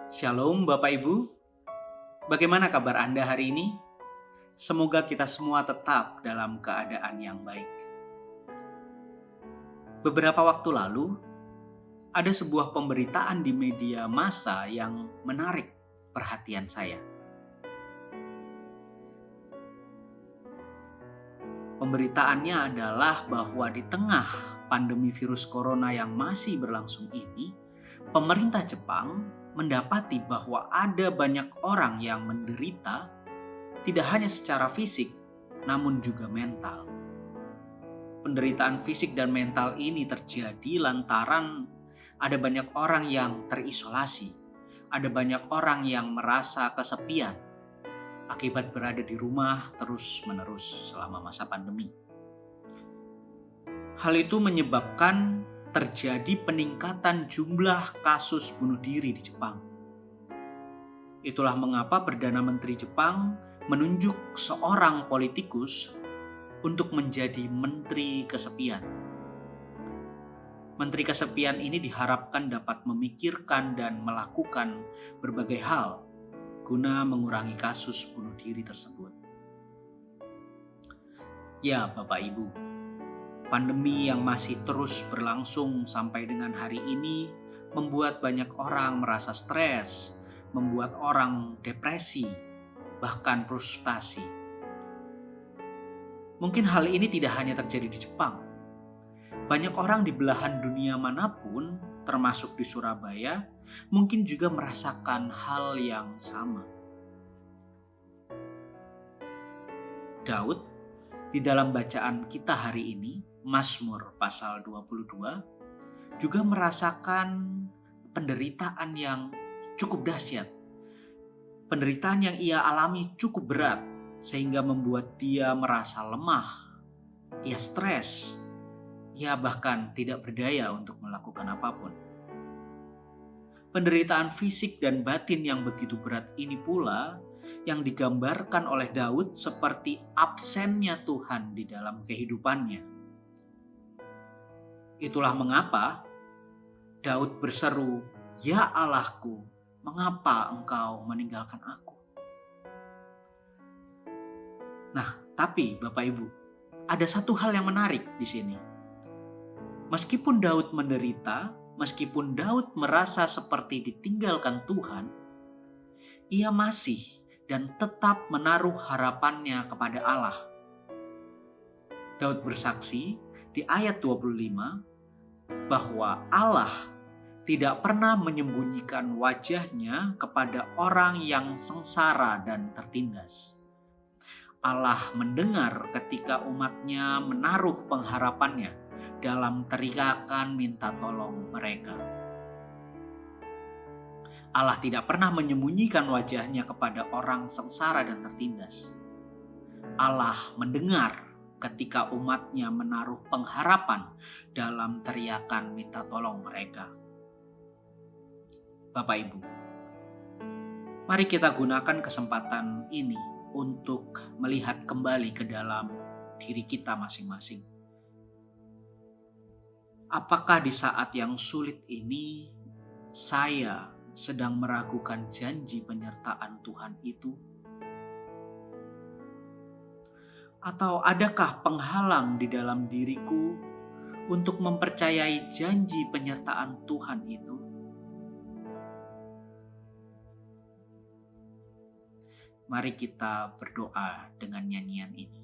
Shalom Bapak Ibu, bagaimana kabar Anda hari ini? Semoga kita semua tetap dalam keadaan yang baik. Beberapa waktu lalu, ada sebuah pemberitaan di media massa yang menarik perhatian saya. Pemberitaannya adalah bahwa di tengah pandemi virus corona yang masih berlangsung ini, pemerintah Jepang mendapati bahwa ada banyak orang yang menderita tidak hanya secara fisik, namun juga mental. Penderitaan fisik dan mental ini terjadi lantaran ada banyak orang yang terisolasi, ada banyak orang yang merasa kesepian akibat berada di rumah terus-menerus selama masa pandemi. Hal itu menyebabkan terjadi peningkatan jumlah kasus bunuh diri di Jepang. Itulah mengapa Perdana Menteri Jepang menunjuk seorang politikus untuk menjadi Menteri Kesepian. Menteri Kesepian ini diharapkan dapat memikirkan dan melakukan berbagai hal guna mengurangi kasus bunuh diri tersebut. Ya, Bapak Ibu, pandemi yang masih terus berlangsung sampai dengan hari ini membuat banyak orang merasa stres, membuat orang depresi, bahkan frustasi. Mungkin hal ini tidak hanya terjadi di Jepang. Banyak orang di belahan dunia manapun, termasuk di Surabaya, mungkin juga merasakan hal yang sama. Daud, di dalam bacaan kita hari ini, Mazmur pasal 22, juga merasakan penderitaan yang cukup dahsyat. Penderitaan yang ia alami cukup berat, sehingga membuat dia merasa lemah, ia stres, ia bahkan tidak berdaya untuk melakukan apapun. Penderitaan fisik dan batin yang begitu berat ini pula yang digambarkan oleh Daud seperti absennya Tuhan di dalam kehidupannya. Itulah mengapa Daud berseru, "Ya Allahku, mengapa engkau meninggalkan aku?" Nah, tapi Bapak Ibu, ada satu hal yang menarik di sini. Meskipun Daud menderita, meskipun Daud merasa seperti ditinggalkan Tuhan, ia masih dan tetap menaruh harapannya kepada Allah. Daud bersaksi di ayat 25 bahwa Allah tidak pernah menyembunyikan wajahnya kepada orang yang sengsara dan tertindas. Allah mendengar ketika umatnya menaruh pengharapannya dalam teriakan minta tolong mereka. Allah tidak pernah menyembunyikan wajahnya kepada orang sengsara dan tertindas. Allah mendengar ketika umatnya menaruh pengharapan dalam teriakan minta tolong mereka. Bapak Ibu, mari kita gunakan kesempatan ini untuk melihat kembali ke dalam diri kita masing-masing. Apakah di saat yang sulit ini saya sedang meragukan janji penyertaan Tuhan itu? Atau adakah penghalang di dalam diriku untuk mempercayai janji penyertaan Tuhan itu? Mari kita berdoa dengan nyanyian ini.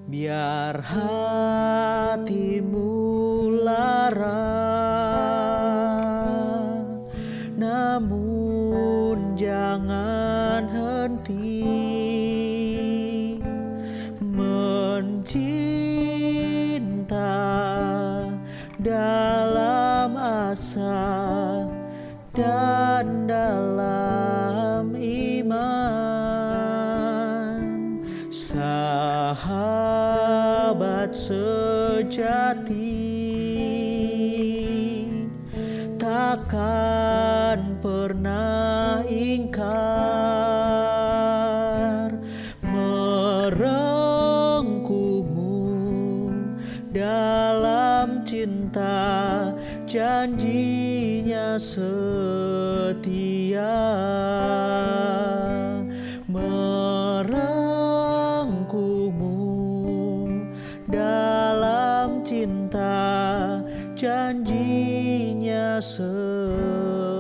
Biar hatimu lara, namun jangan henti mencinta dalam asa dan dalam iman. Sahabat sejati takkan pernah ingkar merengkuhmu dalam cinta janjinya setia, merangkulmu dalam cinta, janjinya setia.